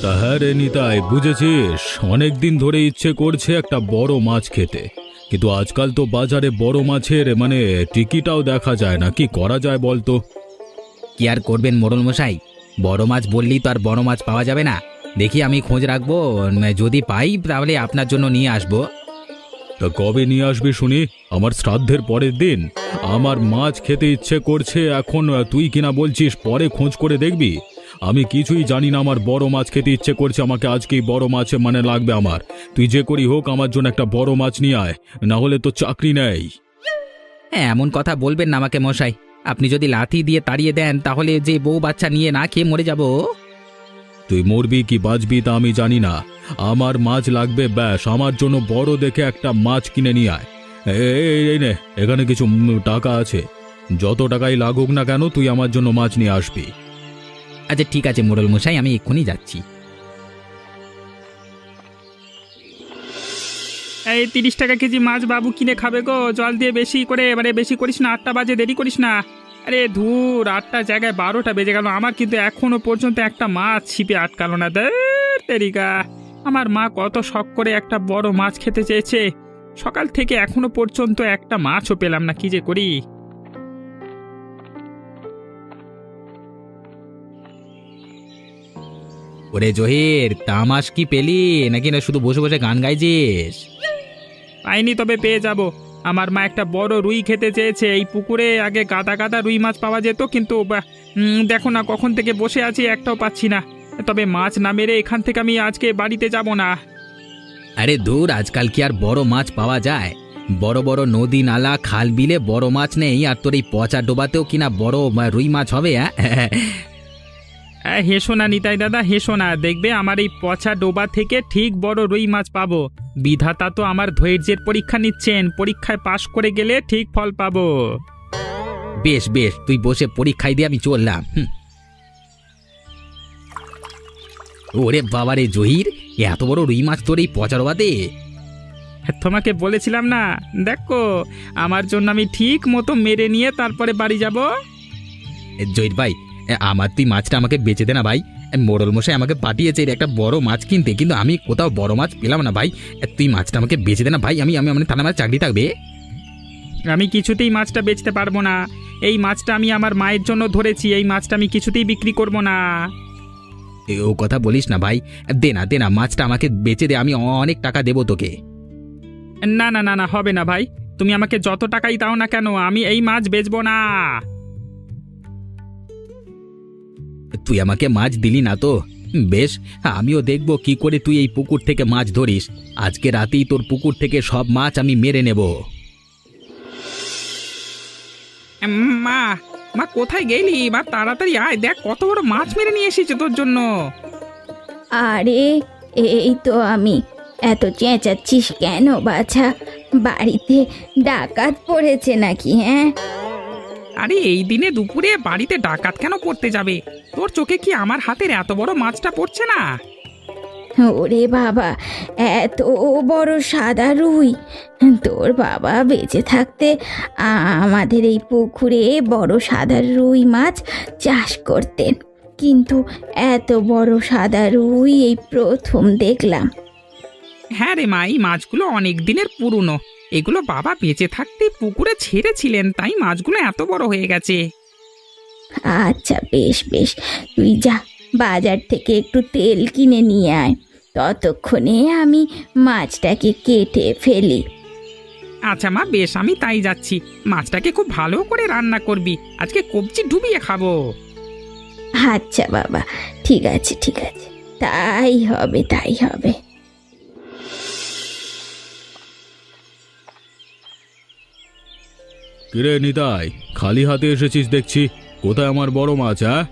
তা হ্যাঁ রে নিতাই, বুঝেছিস, অনেক দিন ধরে ইচ্ছে করছে একটা বড় মাছ খেতে, কিন্তু আজকাল তো বাজারে বড় মাছের টিকিটাও দেখা যায় না। কি করা যায় বলতো? কি আর করবেন মোড়ল মশাই, বড় মাছ বললেই তো আর বড় মাছ পাওয়া যাবে না। দেখি আমি খোঁজ রাখবো, যদি পাই তাহলে আপনার জন্য নিয়ে আসবো। তা কবে নিয়ে আসবি শুনি? আমার শ্রাদ্ধের পরের দিন। আমার মাছ খেতে ইচ্ছে করছে এখন, তুই কিনা বলছিস পরে খোঁজ করে দেখবি। আমি কিছুই জানি না, আমার বড় মাছ খেতে ইচ্ছে করছে, আমাকে আজকেই বড় মাছ লাগবে আমার। তুই যে করি হোক আমার জন্য একটা বড় মাছ নিয়ে আয়, না হলে তো চাকরি নেই। হ্যাঁ, এমন কথা বলবেন না আমাকে মশাই। আপনি যদি লাথি দিয়ে তাড়িয়ে দেন তাহলে যে বউ বাচ্চা নিয়ে না খেয়ে মরে যাব। তুই মরবি কি বাঁচবি তা আমি জানি না, আমার মাছ লাগবে ব্যাস। আমার জন্য বড় দেখে একটা মাছ কিনে নিয়ে আয়। এই নে, এখানে কিছু টাকা আছে, যত টাকাই লাগুক না কেন তুই আমার জন্য মাছ নিয়ে আসবি। আচ্ছা ঠিক আছে মোড়ল মশাই, আমি এক্ষুনি যাচ্ছি। এই 30 টাকা কেজি মাছ বাবু কিনে খাবে গো, জল দিয়ে বেশি করে, বেশি করিস না, 8টা বাজে, দেরি করিস না। আরে ধুর, 8টার জায়গায় 12টা বেজে গেল, আমার কিন্তু এখনো পর্যন্ত একটা মাছ ছিপে আটকালো না। তেরিকা, আমার মা কত শখ করে একটা বড় মাছ খেতে চেয়েছে, সকাল থেকে এখনো পর্যন্ত একটা মাছও পেলাম না, কি যে করি। ওরে জহির, তামাশ কি পেলি নাকি, না শুধু বসে বসে গান গাইছিস? পাইনি, তবে পেয়ে যাব। আমার মা একটা বড় রুই খেতে চেয়েছে, এই পুকুরে আগে গাদা গাদা রুই মাছ পাওয়া যেত, কিন্তু দেখো না কখন থেকে বসে আছি, একটাও পাচ্ছি না। তবে মাছ না মেরে এখান থেকে আমি আজকে বাড়িতে যাব না। আরে দূর, আজকাল কি আর বড় মাছ পাওয়া যায়? বড় বড় নদী নালা খাল বিলে বড় মাছ নেই, আর তোর এই পচা ডোবাতেও কিনা বড় রুই মাছ হবে? হেসো না নিতাই দাদা, হেসো না, দেখবে আমার এই পচা ডোবা থেকে ঠিক বড় রুই মাছ পাবো। বিধাতা তো আমার ধৈর্যের পরীক্ষা নিচ্ছেন, পরীক্ষায় পাশ করে গেলে ঠিক ফল পাবো। বেশ বেশ, তুই বসে পরীক্ষায় দিয়ে আমি চললাম। ওরে বাবা রে জহির, এত বড় রুই মাছ তোর এই পচা ডোবাতে! তোমাকে বলেছিলাম না, দেখো আমার জন্য আমি ঠিক মতো মেরে নিয়ে তারপরে বাড়ি যাব। জহির ভাই, আমার তুই মাছটা আমাকে বেচে দে না ভাই। মোড়ল মশাই আমাকে পাঠিয়েছে এর একটা বড় মাছ কিনতে, কিন্তু আমি কোথাও বড় মাছ পেলাম না ভাই। তুই মাছটা আমাকে বেচে দে না ভাই, আমি থানা আমার চাকরি থাকবে। আমি কিছুতেই মাছটা বেচতে পারবো না। এই মাছটা আমি আমার মায়ের জন্য ধরেছি, এই মাছটা আমি কিছুতেই বিক্রি করব না। ও কথা বলিস না ভাই, দে না দে না, মাছটা আমাকে বেচে দে, আমি অনেক টাকা দেবো তোকে। না না না না, হবে না ভাই, তুমি আমাকে যত টাকাই দাও না কেন আমি এই মাছ বেচবো না। তুই আমাকে মাছ দিলি না তো বেশ, আমিও দেখবো কি করে তুই এই পুকুর থেকে মাছ ধরিস। আজকে রাতেই তোর পুকুর থেকে সব মাছ আমি মেরে নেব। মা, মা কোথায় গেলি? মা তাড়াতাড়ি আয়, দেখ কত বড় মাছ মেরে নিয়ে এসেছে তোর জন্য। আরে এই তো আমি। এত চেঁচাচ্ছিস কেন বাছা? বাড়িতে ডাকাত পড়েছে নাকি? হ্যাঁ, আরে এই দিনে দুপুরে বাড়িতে ডাকাত কেন পড়তে যাবে? তোর চোখে কি আমার হাতের এত বড় মাছটা পড়ছে না? ওরে বাবা, এত বড় সাদা রুই! তোর বাবা বেঁচে থাকতে আমাদের এই পুকুরে বড় সাদা রুই মাছ চাষ করতেন, কিন্তু এত বড় সাদা রুই এই প্রথম দেখলাম। হ্যাঁ রে মা, এই মাছগুলো অনেক দিনের পুরনো, এগুলো বাবা বেঁচে থাকতে পুকুরে ছেড়েছিলেন, তাই মাছগুলো এত বড় হয়ে গেছে। আচ্ছা বেশ বেশ, তুই যা, বাজার থেকে একটু তেল কিনে নিয়ে আয়, ততক্ষণে আমি মাছটাকে কেটে ফেলি। আচ্ছা মা, বেশ, আমি তাই যাচ্ছি। মাছটাকে খুব ভালো করে রান্না করবি, আজকে কবজি ডুবিয়ে খাবো। আচ্ছা বাবা, ঠিক আছে ঠিক আছে, তাই হবে তাই হবে। কিরে নিতাই, খালি হাতে এসেছিস দেখছি, কোথায় আমার বড় মাছ? হ্যাঁ,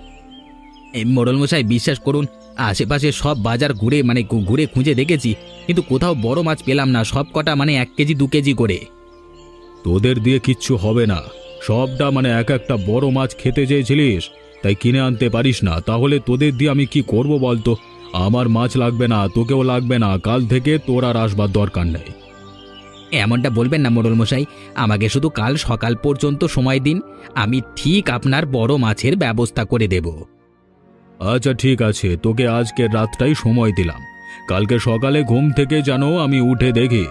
এই মোড়ল মশাই বিশ্বাস করুন, আশেপাশে সব বাজার ঘুরে খুঁজে দেখেছি, কিন্তু কোথাও বড় মাছ পেলাম না। সব কটা 1 কেজি 2 কেজি করে। তোদের দিয়ে কিচ্ছু হবে না, সবটা এক একটা বড় মাছ খেতে চেয়েছিলিস, তাই কিনে আনতে পারিস না। তাহলে তোদের দিয়ে আমি কি করব বলতো? আমার মাছ লাগবে না, তোকেও লাগবে না, কাল থেকে তোর আর আসবার দরকার নেই। এমনটা বলবেন না মোড়ল মশাই, আমাকে শুধু কাল সকাল পর্যন্ত সময় দিন, আমি ঠিক আপনার বড় মাছের ব্যবস্থা করে দেব। আচ্ছা ঠিক আছে, তোকে আজকের রাতটাই সময় দিলাম। কালকে সকালে ঘুম থেকে যেন আমি উঠে দেখি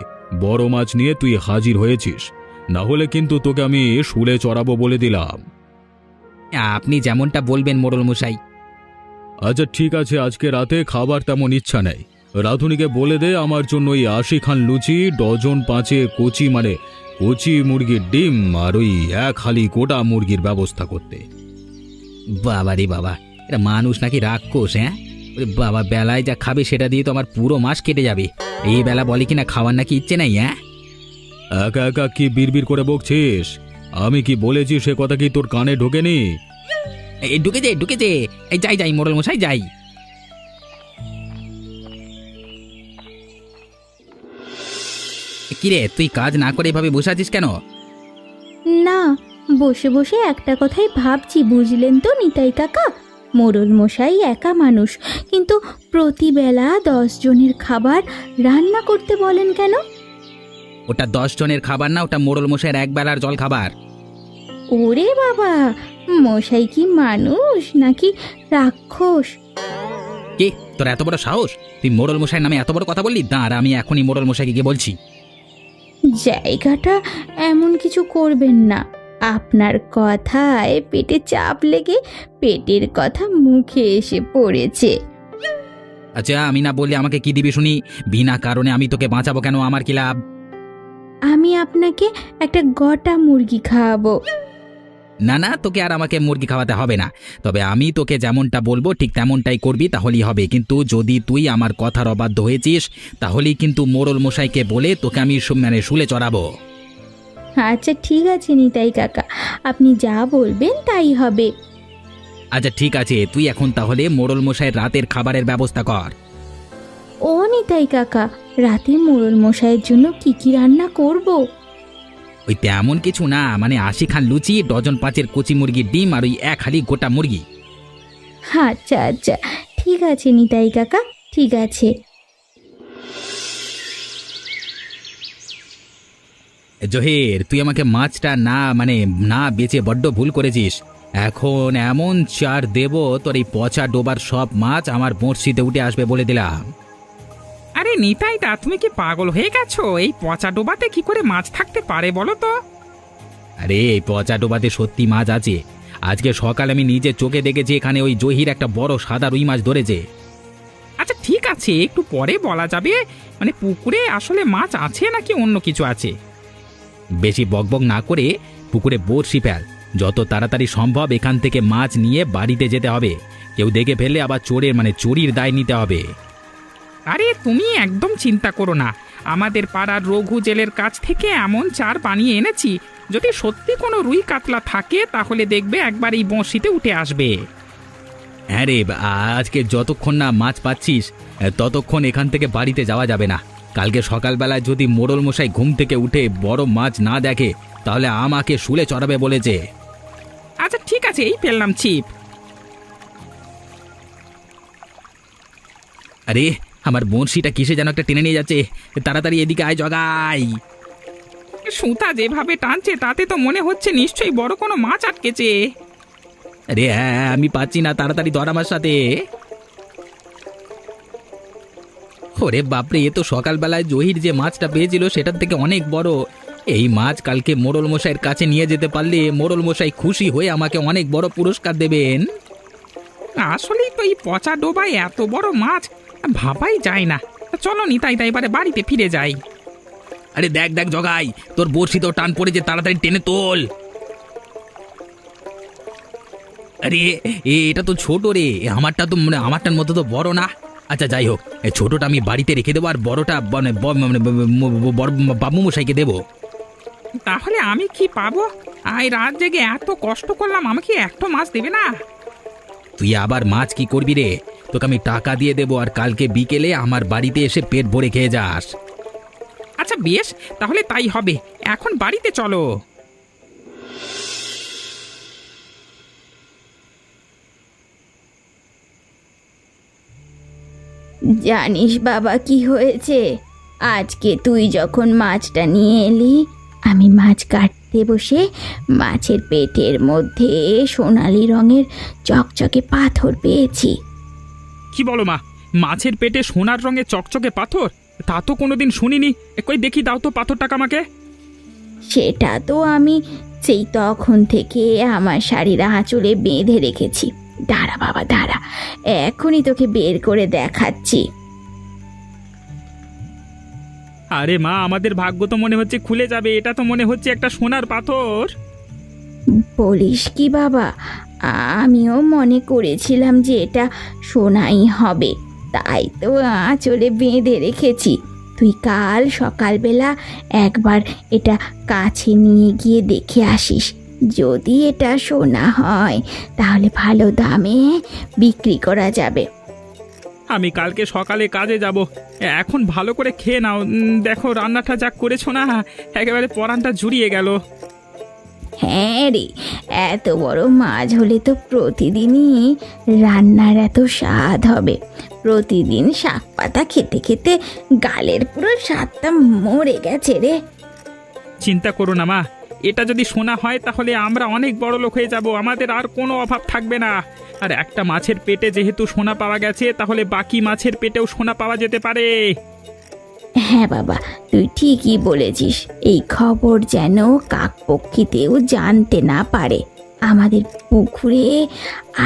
বড় মাছ নিয়ে তুই হাজির হয়েছিস, না হলে কিন্তু তোকে আমি শুলে চড়াবো বলে দিলাম। আপনি যেমনটা বলবেন মোড়ল মশাই। আচ্ছা ঠিক আছে, আজকে রাতে খাবার তেমন ইচ্ছা নেই। রাধুনিকে বলে দে আমার জন্য ওই 80 খান লুচি, ডজন 5 কচি মুরগির ডিম আর ওই 1 হালি গোটা মুরগির ব্যবস্থা করতে। বাবা রে বাবা, এটা মানুষ নাকি রাক্ষস? হ্যাঁ, ওরে বাবা, বেলায় যা খাবে সেটা দিয়ে তো আমার পুরো মাস কেটে যাবে। এই বেলা বলে কিনা খাওয়ার নাকি ইচ্ছে নাই। হ্যাঁ, একা একা কি বিড়বিড় করে বকছিস? আমি কি বলেছি সে কথা কি তোর কানে ঢোকেনি? এই ঢুকেছে। এই যাই মোড়ল মশাই যাই। কিরে, তুই কাজ না করে এভাবে বসে আছিস কেন? না, বসে বসে একটা কথাই ভাবছি, বুঝলেন তো নিতাই কাকা। মোড়ল মশাই একা মানুষ, কিন্তু প্রতিবেলা 10 জনের খাবার রান্না করতে বলেন কেন? ওটা 10 জনের খাবার না, ওটা মোড়ল মশাইয়ের এক বেলার জল খাবার। ওরে বাবা, মশাই কি মানুষ নাকি রাক্ষস? কে তোর এত বড় সাহস? তুই মোড়ল মশাইয়ের নামে এত বড় কথা বললি? দাঁড়া, আমি এখনই মোড়ল মশাইকে গিয়ে বলছি। জায়গাটা এমন কিছু করবেন না। আপনার কথায় পেটে চাপ লেগে পেটের কথা মুখে এসে পড়েছে। আচ্ছা, আমি না বললে আমাকে কি দিবি শুনি? বিনা কারণে আমি তোকে বাঁচাবো কেন? আমার কি লাভ? আমি আপনাকে একটা গোটা মুরগি খাওয়াবো। না, তোকে আর আমাকে মুরগি খাওয়াতে হবে না। তবে আমি তোকে যেমনটা বলবো ঠিক তেমনটাই করবি, তাহলেই হবে। কিন্তু যদি তুই আমার কথার অবাধ্য হয়েছিস, তাহলেই কিন্তু মোড়ল মশাইকে বলে তোকে আমি শুলে চড়াবো। আচ্ছা ঠিক আছে নিতাই কাকা, আপনি যা বলবেন তাই হবে। আচ্ছা ঠিক আছে, তুই এখন তাহলে মোড়ল মশাইয়ের রাতের খাবারের ব্যবস্থা কর। ও নিতাই কাকা, রাতে মোড়ল মশাইয়ের জন্য কি কি রান্না করব? ওই তেমন কিছু না, মানে 80 খান লুচি, ডজন 5 কচি মুরগির ডিম আর ওই 1 হালি গোটা মুরগি। আচ্ছা ঠিক আছে নিতাই কাকা, ঠিক আছে। জহির, তুই আমাকে মাছটা না বেচে বড্ড ভুল করেছিস। এখন এমন চার দেব, তোর এই পচা ডোবার সব মাছ আমার বড়শিতে উঠে আসবে বলে দিলাম। আরে নিতাইদা, তুমি কি পাগল হয়ে গেছো? এই পচা ডোবাতে কি করে মাছ থাকতে পারে বলো তো? আরে এই পচা ডোবাতে সত্যি মাছ আছে। আজকে সকালে আমি নিজে চোখে দেখেছি, এখানে ওই জহির একটা বড় সাদা রুই মাছ ধরেছে। আচ্ছা ঠিক আছে, একটু পরে বলা যাবে। মানে পুকুরে আসলে মাছ আছে নাকি অন্য কিছু আছে? বেশি বকবক না করে পুকুরে বড়শি ফেল। যত তাড়াতাড়ি সম্ভব এখান থেকে মাছ নিয়ে বাড়িতে যেতে হবে। কেউ দেখে ফেললে আবার চোরের দায় নিতে হবে। আরে তুমি একদম চিন্তা করো না, আমাদের পাড়ার রঘু জেলের কাছ থেকে এমন চার বানিয়ে এনেছি, যদি সত্যি কোনো রুই কাতলা থাকে তাহলে দেখবে একবার এই বঁড়শিতে উঠে আসবে। হ্যাঁ রে, আজকে যতক্ষণ না মাছ পাচ্ছিস ততক্ষণ এখান থেকে বাড়িতে যাওয়া যাবে না। কালকে সকালবেলায় যদি মোড়ল মশাই ঘুম থেকে উঠে বড় মাছ না দেখে, তাহলে আমাকে শুলে চড়াবে বলেছে। আচ্ছা ঠিক আছে, এই ফেললাম ছিপ। আরে আমার বঁড়শিটা কিসে যেন একটা টেনে নিয়ে যাচ্ছে। তাড়াতাড়ি এদিকে আয় জগাই। সুতা যেভাবে টানছে তাতে তো মনে হচ্ছে নিশ্চয়ই বড় কোনো মাছ আটকেছে। আরে হ্যাঁ, আমি পাচ্ছি না, তাড়াতাড়ি ধর আমার সাথে। ওরে বাপরে, এ তো সকালবেলায় জহির যে মাছটা পেয়েছিল সেটার থেকে অনেক বড়। এই মাছ কালকে মোড়ল মশাইয়ের কাছে নিয়ে যেতে পারলে মোড়ল মশাই খুশি হয়ে আমাকে অনেক বড় পুরস্কার দেবেন। আসলেই তো এই পচা ডোবায় এত বড় মাছ ভাবাই যায় না। চলো নিতাইদা, এবারে বাড়িতে ফিরে যাই। আরে দেখ জগাই, তোর বড়শি তো টান পড়েছে, তাড়াতাড়ি টেনে তোল। আরে এটা তো ছোট রে, আমারটার মতো তো বড় না। আচ্ছা যাই হোক, ছোটটা আমি বাড়িতে রেখে দেবো, আর বড়টা বাবু মশাইকে দেবো। তাহলে আমি কি পাবো? এই রাত জেগে এত কষ্ট করলাম, আমাকে একটা মাছ দেবে না? তুই আবার মাছ কি করবি রে? তোকে আমি টাকা দিয়ে দেবো, আর কালকে বিকেলে আমার বাড়িতে এসে পেট ভরে খেয়ে যাস। আচ্ছা বেশ, তাহলে তাই হবে। এখন বাড়িতে চলো। জানিস বাবা কি হয়েছে? আজকে তুই যখন মাছটা নিয়ে এলি, আমি মাছ কাটতে দেখতে বসে মাছের পেটের মধ্যে সোনালি রঙের চকচকে পাথর পেয়েছি। কি বলো মা, মাছের পেটে সোনার রঙে চকচকে পাথর? তা তো কোনোদিন শুনিনি। কই দেখি, দাও তো পাথরটাকে আমাকে। সেটা তো আমি সেই তখন থেকে আমার শাড়ির আঁচলে বেঁধে রেখেছি। দাঁড়া বাবা দাঁড়া, এখনই তোকে বের করে দেখাচ্ছি। আরে মা, আমাদের ভাগ্য তো মনে হচ্ছে খুলে যাবে। এটা তো মনে হচ্ছে একটা সোনার পাথর। বলিস কি বাবা, আমিও মনে করেছিলাম যে এটা সোনাই হবে, তাই তো আঁচলে বেঁধে রেখেছি। তুই কাল সকালবেলা একবার এটা কাছে নিয়ে গিয়ে দেখে আসিস। যদি এটা সোনা হয় তাহলে ভালো দামে বিক্রি করা যাবে। আমি কালকে সকালে কাজে যাব। এখন ভালো করে খেয়ে নাও। দেখো রান্নাটা যা করেছো না, একেবারে পরানটা জুড়িয়ে গেল। হ্যাঁ রে, এত বড় মাছ হলে তো প্রতিদিনই রান্নার এত স্বাদ হবে। প্রতিদিন শাক পাতা খেতে খেতে গালের পুরো স্বাদটা মরে গেছে রে। চিন্তা করো না মা, এটা যদি সোনা হয় তাহলে আমরা অনেক বড় লোক হয়ে যাব। আমাদের আর কোনো অভাব থাকবে না। আর একটা মাছের পেটে যেহেতু সোনা পাওয়া গেছে, তাহলে বাকি মাছের পেটেও সোনা পাওয়া যেতে পারে। হ্যাঁ বাবা, তুই ঠিকই বলেছিস। এই খবর যেন কাকপক্ষীতেও জানতে না পারে। আমাদের পুকুরে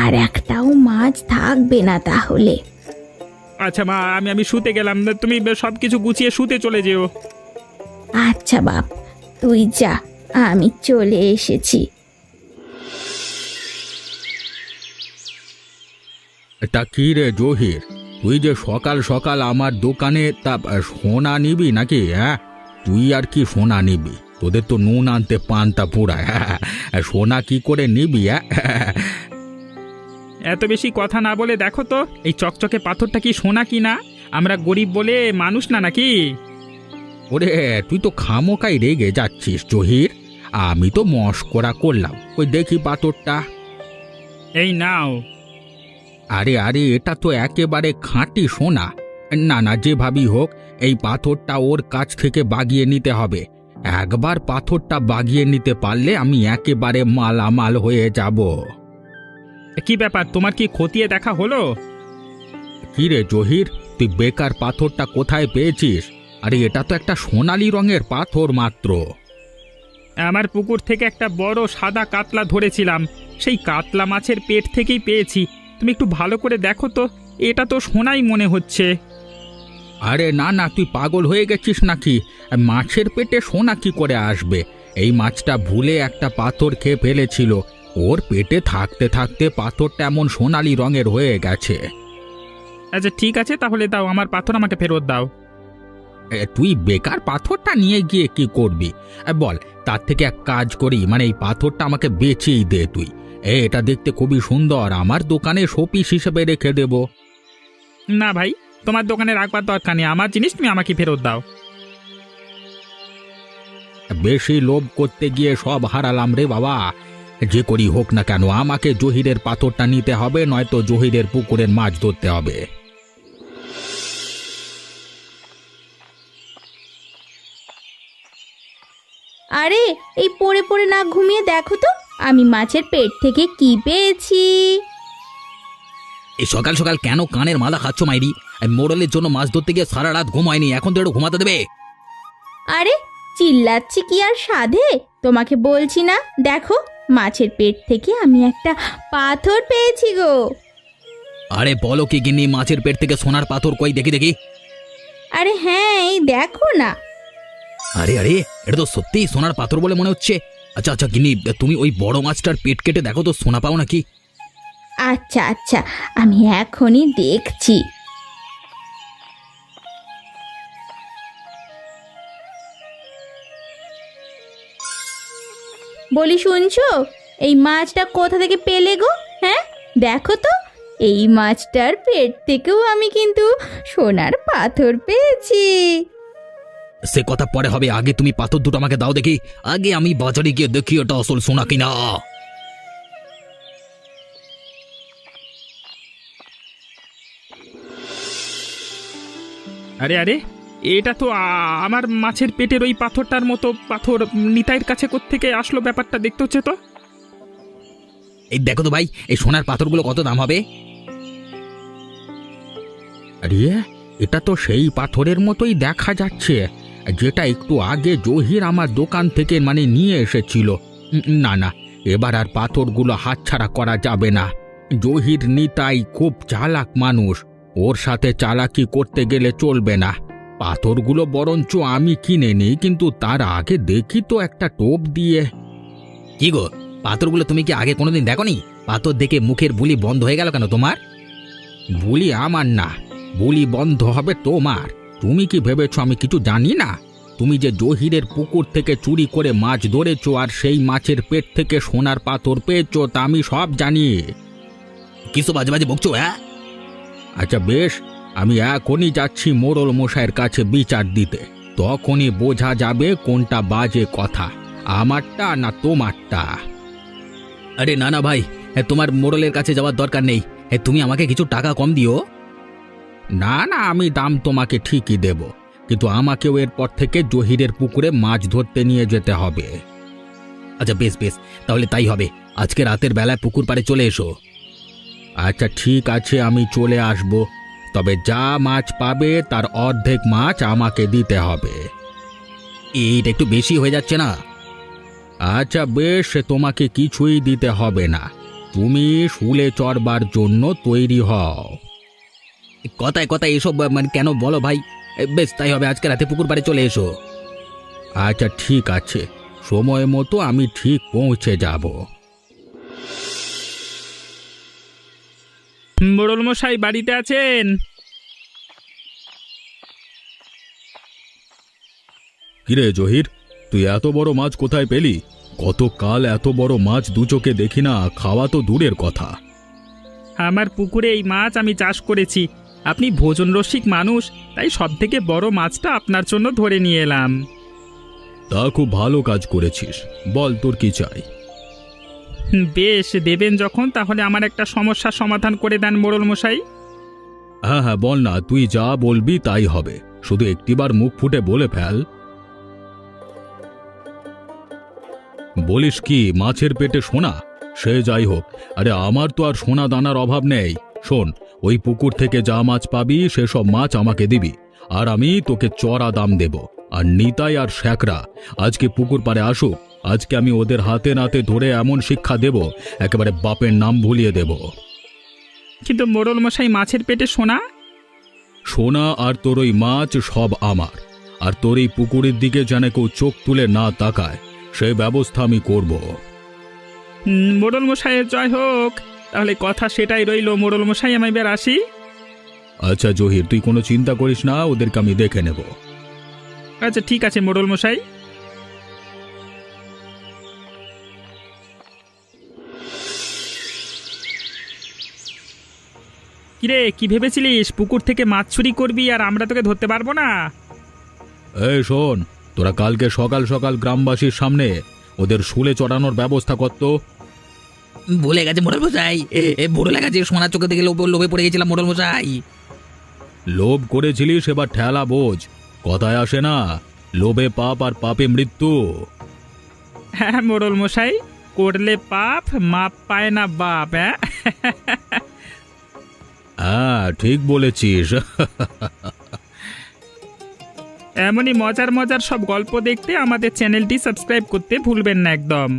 আর একটাও মাছ থাকবে না তাহলে। আচ্ছা মা, আমি শুতে গেলাম। তুমি সব কিছু গুছিয়ে শুতে চলে যেও। আচ্ছা বাপ, তুই যা, আমি চলে এসেছি। তা কি রে জহির, তুই যে সকাল সকাল আমার দোকানে তা সোনা নিবি নাকি? হ্যাঁ, তুই আর কি সোনা নিবি? তোদের তো নুন আনতে পান্তা পুরায়। সোনা কি করে নিবি? এত বেশি কথা না বলে দেখো তো, এই চকচকে পাথরটা কি সোনা কি না? আমরা গরিব বলে মানুষ না নাকি? ওরে, তুই তো খামোকাই রেগে যাচ্ছিস জহির। আমি তো মস্করা করলাম। ওই দেখি পাথরটা। এই নাও। আরে আরে, এটা তো একেবারে খাঁটি সোনা। না না, যেভাবেই হোক এই পাথরটা ওর কাছ থেকে বাগিয়ে নিতে হবে। একবার পাথরটা বাগিয়ে নিতে পারলে আমি একেবারে মালামাল হয়ে যাব। কি ব্যাপার, তোমার কি খতিয়ে দেখা হলো? কি রে জহির, তুই বেকার পাথরটা কোথায় পেয়েছিস? আরে এটা তো একটা সোনালী রঙের পাথর মাত্র। আমার পুকুর থেকে একটা বড় সাদা কাতলা ধরেছিলাম, সেই কাতলা মাছের পেট থেকেই পেয়েছি। তুমি একটু ভালো করে দেখো তো, এটা তো সোনাই মনে হচ্ছে। আরে না না, তুই পাগল হয়ে গেছিস নাকি? মাছের পেটে সোনা কি করে আসবে? এই মাছটা ভুলে একটা পাথর খেয়ে ফেলেছিল। ওর পেটে থাকতে থাকতে পাথরটা এমন সোনালী রঙের হয়ে গেছে। আচ্ছা ঠিক আছে, তাহলে দাও, আমার পাথর আমাকে ফেরত দাও। তুই বেকার পাথরটা নিয়ে গিয়ে কি করবি? বল, তার থেকে এক কাজ করি, মানে এই পাথরটা আমাকে বেচেই দে তুই। এটা দেখতে খুবই সুন্দর, আমার দোকানে শোপিস হিসেবে রেখে দেব। না ভাই, তোমার দোকানে রাখবার দরকার নেই। আমার জিনিস তুমি আমাকে ফেরত দাও। বেশি লোভ করতে গিয়ে সব হারালাম রে বাবা। যে করি হোক না কেন, আমাকে জহিরের পাথরটা নিতে হবে, নয়তো জহিরের পুকুরের মাছ ধরতে হবে। আরে এই পড়ে পড়ে না ঘুমিয়ে দেখো তো আমি মাছের পেট থেকে কি পেয়েছি। এই সকাল সকাল কেন কানের মালা খাচ্ছ মাইরি? মোড়লের জন্য মাছ ধরতে গিয়ে সারা রাত ঘুম হয়নি, এখন তো একটু ঘুমাতে দেবে? আরে চিল্লাচ্ছি কি আর সাধে? তোমাকে বলছি না, দেখো মাছের পেট থেকে আমি একটা পাথর পেয়েছি গো। আরে বলো কি গিন্নি, মাছের পেট থেকে সোনার পাথর কই দেখি দেখি। আরে হ্যাঁ, এই দেখো না। আরে আরে, এটা তো সত্যিই সোনার পাথর বলে মনে হচ্ছে। আচ্ছা আচ্ছা গিন্নি, তুমি ওই বড় মাছটার পেট কেটে দেখো তো সোনা পাও নাকি। আচ্ছা আচ্ছা, আমি এখনই দেখছি। বলি শুনছো, এই মাছটা কোথা থেকে পেলে গো? হ্যাঁ দেখো তো, এই মাছটার পেট থেকেও আমি কিন্তু সোনার পাথর পেয়েছি। সে কথা পরে হবে, আগে তুমি পাথর দুটো আমাকে দাও দেখি। আগে আমি বাজারে গিয়ে দেখি ওটা আসল সোনা কিনা। আরে আরে, এটা তো আমার মাছের পেটের ওই পাথরটার মতো পাথর। নিতাইয়ের কাছে কোত্থেকে আসলো ব্যাপারটা দেখতে হচ্ছে তো। এই দেখো তো ভাই, এই সোনার পাথরগুলো কত দাম হবে? আরে এটা তো সেই পাথরের মতোই দেখা যাচ্ছে, যেটা একটু আগে জহির আমার দোকান থেকে নিয়ে এসেছিল। না না, এবার আর পাথরগুলো হাতছাড়া করা যাবে না। জহির নিতাই খুব চালাক মানুষ, ওর সাথে চালাকি করতে গেলে চলবে না। পাথরগুলো বরঞ্চ আমি কিনে নিই, কিন্তু তার আগে দেখি তো একটা টোপ দিয়ে। কি গো, পাথরগুলো তুমি কি আগে কোনোদিন দেখোনি? পাথর দেখে মুখের বুলি বন্ধ হয়ে গেল কেন তোমার? বুলি আমার না, বুলি বন্ধ হবে তোমার। তুমি কি ভেবেছো আমি কিছু জানি না? তুমি যে জহিরের পুকুর থেকে চুরি করে মাছ ধরেছো আর সেই মাছের পেট থেকে সোনার পাথর পেয়েছো, তা আমি সব জানি। কিছু বাজে বাজে বকছো? হ্যাঁ, আচ্ছা বেশ, আমি এখনই যাচ্ছি মোড়ল মশাইয়ের কাছে বিচার দিতে। তখনই বোঝা যাবে কোনটা বাজে কথা, আমারটা না তোমারটা। আরে না না ভাই, তোমার মোড়লের কাছে যাওয়ার দরকার নেই। তুমি আমাকে কিছু টাকা কম দিও। না না, আমি দাম তোমাকে ঠিকই দেব, কিন্তু আমাকেও এরপর থেকে জহিরের পুকুরে মাছ ধরতে নিয়ে যেতে হবে। আচ্ছা বেশ বেশ, তাহলে তাই হবে। আজকে রাতের বেলায় পুকুর পাড়ে চলে এসো। আচ্ছা ঠিক আছে, আমি চলে আসব। তবে যা মাছ পাবে তার অর্ধেক মাছ আমাকে দিতে হবে। এইটা একটু বেশি হয়ে যাচ্ছে না? আচ্ছা বেশ, তোমাকে কিছুই দিতে হবে না। তুমি শুলে চড়বার জন্য তৈরি হও। কথায় কথায় এসব কেন বলো ভাই? বেশ তাই হবে, আজকে রাতে পুকুর পাড়ে চলে এসো। আচ্ছা ঠিক আছে, সময় মতো আমি ঠিক পৌঁছে যাব। মোড়ল মশাই বাড়িতে আছেন? কিরে জহির, তুই এত বড় মাছ কোথায় পেলি? গতকাল এত বড় মাছ দু চোখে দেখি না, খাওয়া তো দূরের কথা। আমার পুকুরে এই মাছ আমি চাষ করেছি। আপনি ভোজন রসিক মানুষ, তাই সব থেকে বড় মাছটা আপনার জন্য ধরে নিয়ে এলাম। তা খুব ভালো কাজ করেছিস, বল তোর কি চাই? বেশ, দেবেন যখন তাহলে আমার একটা সমস্যার সমাধান করে দেন মোড়ল মশাই। হ্যাঁ হ্যাঁ বল না, তুই যা বলবি তাই হবে, শুধু একটিবার মুখ ফুটে বলে ফেল। বলিস কি মাছের পেটে সোনা? সে যাই হোক, আরে আমার তো আর সোনা দানার অভাব নেই। শোন, ওই পুকুর থেকে যা মাছ পাবি সেসব মাছ আমাকে দিবি, আর আমি তোকে চড়া দাম দেব। আর নিতাই আর শ্যাকরা আজকে পুকুর পাড়ে আসুক, আজকে আমি ওদের হাতে নাতে ধরে এমন শিক্ষা দেব, একেবারে বাপের নাম ভুলিয়ে দেব। কিন্তু মোড়ল মশাই, মাছের পেটে সোনা? সোনা আর তোর ওই মাছ সব আমার, আর তোর এই পুকুরের দিকে যেন কেউ চোখ তুলে না তাকায়, সেই ব্যবস্থা আমি করব। মোড়ল মশাইয়ের জয় হোক। তাহলে কথা সেটাই রইল মোড়ল মশাই, আমি এবার আসি। আচ্ছা জহির, তুই কোনো চিন্তা করিস না, ওদেরকে আমি দেখে নেব। আচ্ছা ঠিক আছে মোড়ল মশাই। কিরে, কি ভেবেছিলিস পুকুর থেকে মাছ চুরি করবি আর আমরা তোকে ধরতে পারবো না? এই শোন, তোরা কালকে সকাল সকাল গ্রামবাসীর সামনে ওদের শুলে চড়ানোর ব্যবস্থা করতো। ভুলে গেছে মোড়ল মশাই, ভুলে গেছে, সোনার চোখে দেখে লোভে পড়ে গেছিলাম মোড়ল মশাই। লোভ করেছিলিস, এবার ঠেলা বোঝ। কথায় আসে না, লোভে পাপ আর পাপে মৃত্যু। হ্যাঁ মোড়ল মশাই, করলে পাপ মাপ পায় না বাপ। হ্যাঁ হ্যাঁ ঠিক বলেছিস। এমনই মজার মজার সব গল্প দেখতে আমাদের চ্যানেলটি সাবস্ক্রাইব করতে ভুলবেন না একদম।